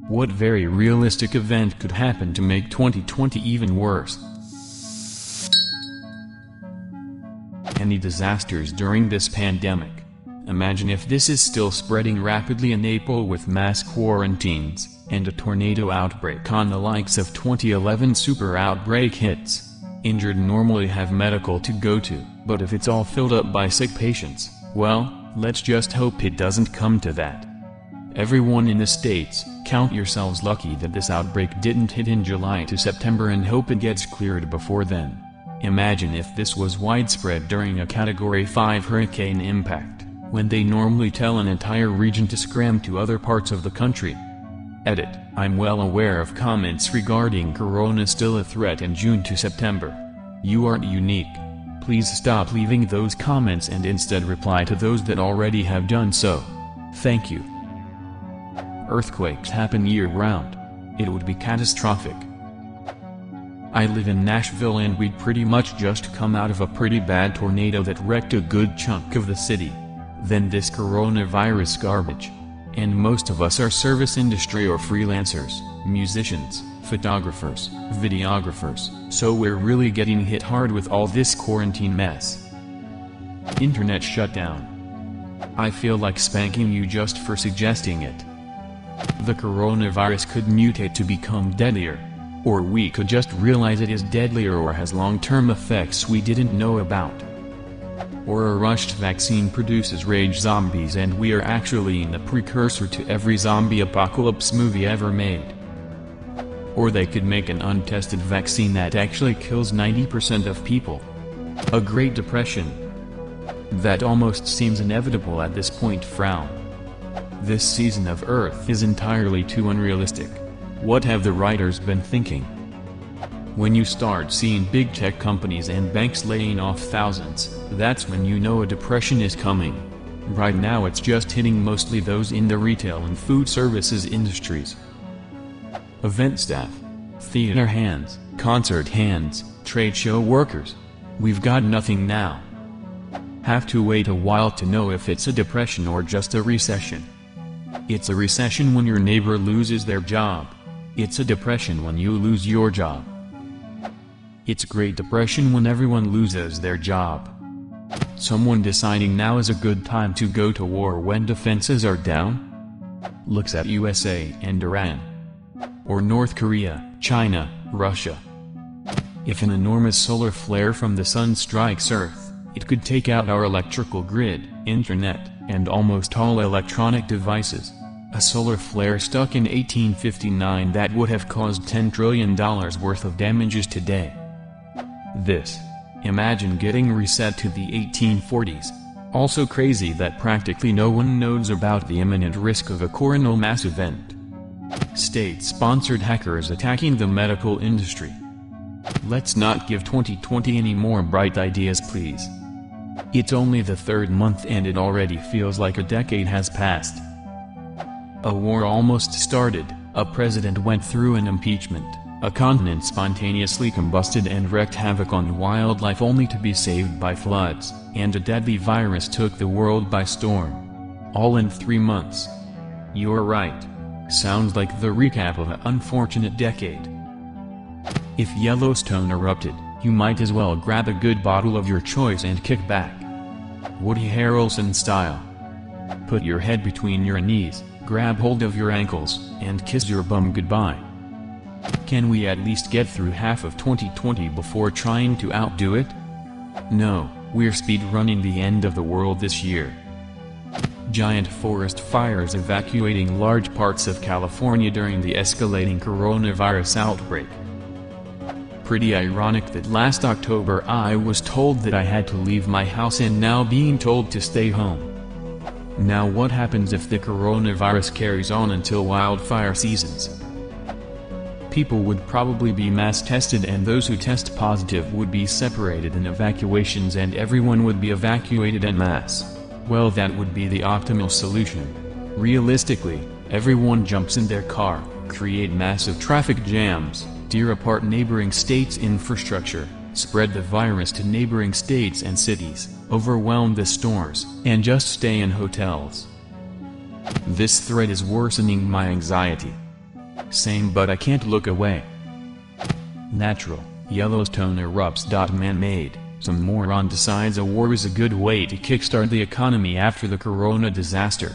What very realistic event could happen to make 2020 even worse? Any disasters during this pandemic? Imagine if this is still spreading rapidly in April with mass quarantines, and a tornado outbreak on the likes of 2011 super outbreak hits. Injured normally have medical to go to, but if it's all filled up by sick patients, well, let's just hope it doesn't come to that. Everyone in the States, count yourselves lucky that this outbreak didn't hit in July to September and hope it gets cleared before then. Imagine if this was widespread during a Category 5 hurricane impact, when they normally tell an entire region to scram to other parts of the country. Edit: I'm well aware of comments regarding Corona still a threat in June to September. You aren't unique. Please stop leaving those comments and instead reply to those that already have done so. Thank you. Earthquakes happen year-round. It would be catastrophic. I live in Nashville and we'd pretty much just come out of a pretty bad tornado that wrecked a good chunk of the city. Then this coronavirus garbage. And most of us are service industry or freelancers, musicians, photographers, videographers, so we're really getting hit hard with all this quarantine mess. Internet shutdown. I feel like spanking you just for suggesting it. The coronavirus could mutate to become deadlier. Or we could just realize it is deadlier or has long-term effects we didn't know about. Or a rushed vaccine produces rage zombies and we are actually in the precursor to every zombie apocalypse movie ever made. Or they could make an untested vaccine that actually kills 90% of people. A Great Depression. That almost seems inevitable at this point. Frown. This season of Earth is entirely too unrealistic. What have the writers been thinking? When you start seeing big tech companies and banks laying off thousands, that's when you know a depression is coming. Right now it's just hitting mostly those in the retail and food services industries. Event staff, theater hands, concert hands, trade show workers. We've got nothing now. Have to wait a while to know if it's a depression or just a recession. It's a recession when your neighbor loses their job. It's a depression when you lose your job. It's Great Depression when everyone loses their job. Someone deciding now is a good time to go to war when defenses are down? Looks at USA and Iran. Or North Korea, China, Russia. If an enormous solar flare from the sun strikes Earth, it could take out our electrical grid, internet, and almost all electronic devices. A solar flare stuck in 1859 that would have caused $10 trillion worth of damages today. Imagine getting reset to the 1840s. Also crazy that practically no one knows about the imminent risk of a coronal mass event. State-sponsored hackers attacking the medical industry. Let's not give 2020 any more bright ideas, please. It's only the third month and it already feels like a decade has passed. A war almost started, a president went through an impeachment, a continent spontaneously combusted and wreaked havoc on wildlife only to be saved by floods, and a deadly virus took the world by storm. All in 3 months. You're right. Sounds like the recap of an unfortunate decade. If Yellowstone erupted, you might as well grab a good bottle of your choice and kick back. Woody Harrelson style. Put your head between your knees, grab hold of your ankles, and kiss your bum goodbye. Can we at least get through half of 2020 before trying to outdo it? No, we're speed-running the end of the world this year. Giant forest fires evacuating large parts of California during the escalating coronavirus outbreak. Pretty ironic that last October I was told that I had to leave my house and now being told to stay home. Now what happens if the coronavirus carries on until wildfire seasons? People would probably be mass tested and those who test positive would be separated in evacuations and everyone would be evacuated en masse. Well, that would be the optimal solution. Realistically, everyone jumps in their car, create massive traffic jams, tear apart neighboring states' infrastructure, spread the virus to neighboring states and cities, overwhelm the stores, and just stay in hotels. This threat is worsening my anxiety. Same, but I can't look away. Natural, Yellowstone erupts. Man-made, some moron decides a war is a good way to kickstart the economy after the corona disaster.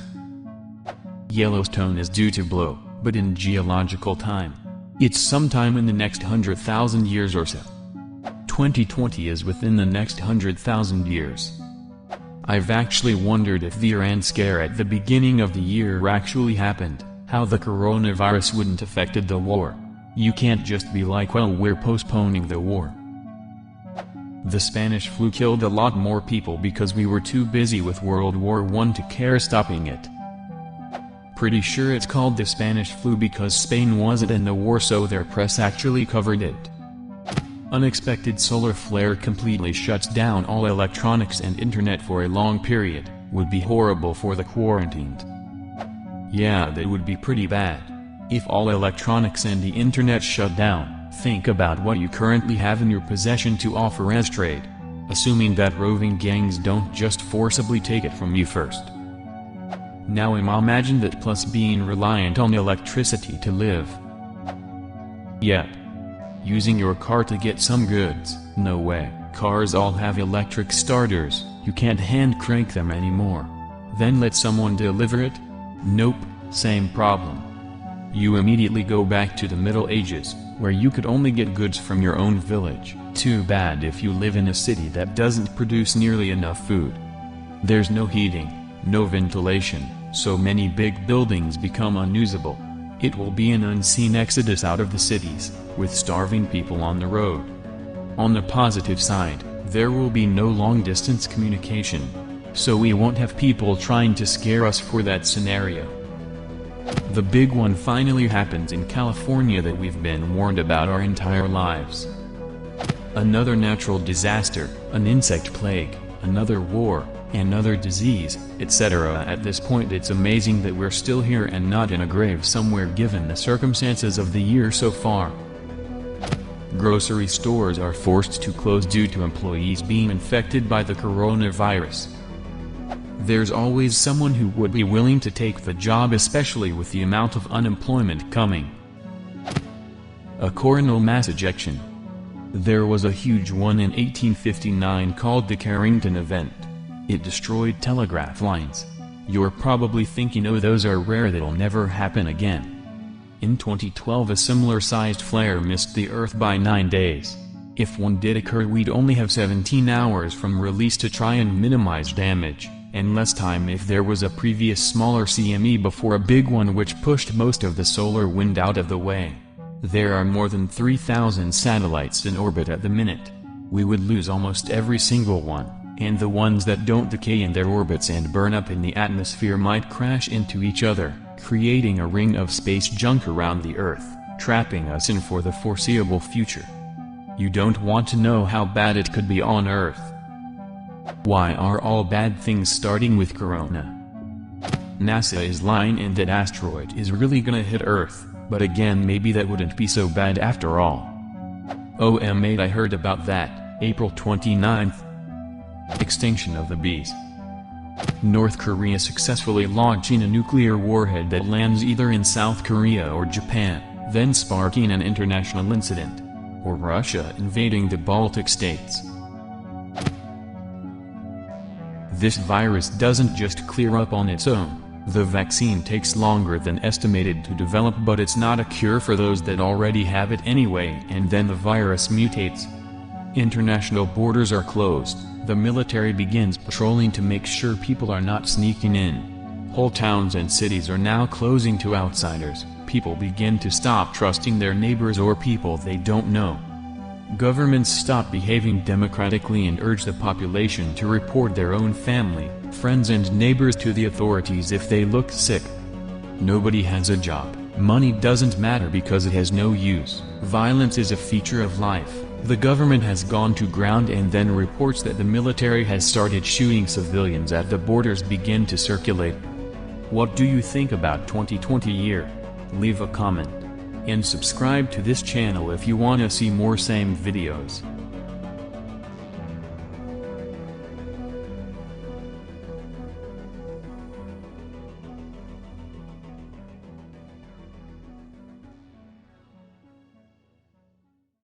Yellowstone is due to blow, but in geological time. It's sometime in the next 100,000 years or so. 2020 is within the next 100,000 years. I've actually wondered if the Iran scare at the beginning of the year actually happened, how the coronavirus wouldn't affected the war. You can't just be like, well, we're postponing the war. The Spanish flu killed a lot more people because we were too busy with World War I to care stopping it. Pretty sure it's called the Spanish flu because Spain wasn't in the war, so their press actually covered it. Unexpected solar flare completely shuts down all electronics and internet for a long period, would be horrible for the quarantined. Yeah, that would be pretty bad. If all electronics and the internet shut down, think about what you currently have in your possession to offer as trade. Assuming that roving gangs don't just forcibly take it from you first. Now imagine that plus being reliant on electricity to live. Yep. Using your car to get some goods, no way. Cars all have electric starters, you can't hand crank them anymore. Then let someone deliver it? Nope, same problem. You immediately go back to the Middle Ages, where you could only get goods from your own village. Too bad if you live in a city that doesn't produce nearly enough food. There's no heating, no ventilation, so many big buildings become unusable. It will be an unseen exodus out of the cities, with starving people on the road. On the positive side, there will be no long-distance communication, so we won't have people trying to scare us for that scenario. The big one finally happens in California that we've been warned about our entire lives. Another natural disaster, an insect plague, another war, another disease, etc. At this point it's amazing that we're still here and not in a grave somewhere given the circumstances of the year so far. Grocery stores are forced to close due to employees being infected by the coronavirus. There's always someone who would be willing to take the job, especially with the amount of unemployment coming. A coronal mass ejection. There was a huge one in 1859 called the Carrington event. It destroyed telegraph lines. You're probably thinking, oh, those are rare, that'll never happen again. In 2012 a similar-sized flare missed the Earth by 9 days. If one did occur, we'd only have 17 hours from release to try and minimize damage, and less time if there was a previous smaller CME before a big one which pushed most of the solar wind out of the way. There are more than 3,000 satellites in orbit at the minute. We would lose almost every single one, and the ones that don't decay in their orbits and burn up in the atmosphere might crash into each other, creating a ring of space junk around the Earth, trapping us in for the foreseeable future. You don't want to know how bad it could be on Earth. Why are all bad things starting with corona? NASA is lying, and that asteroid is really gonna hit Earth, but again, maybe that wouldn't be so bad after all. OM8, I heard about that, April 29th. Extinction of the bees. North Korea successfully launching a nuclear warhead that lands either in South Korea or Japan, then sparking an international incident. Or Russia invading the Baltic states. This virus doesn't just clear up on its own. The vaccine takes longer than estimated to develop, but it's not a cure for those that already have it anyway, and then the virus mutates. International borders are closed. The military begins patrolling to make sure people are not sneaking in. Whole towns and cities are now closing to outsiders. People begin to stop trusting their neighbors or people they don't know. Governments stop behaving democratically and urge the population to report their own family, friends and neighbors to the authorities if they look sick. Nobody has a job. Money doesn't matter because it has no use. Violence is a feature of life. The government has gone to ground, and then reports that the military has started shooting civilians at the borders begin to circulate. What do you think about 2020 year? Leave a comment. And subscribe to this channel if you wanna see more same videos.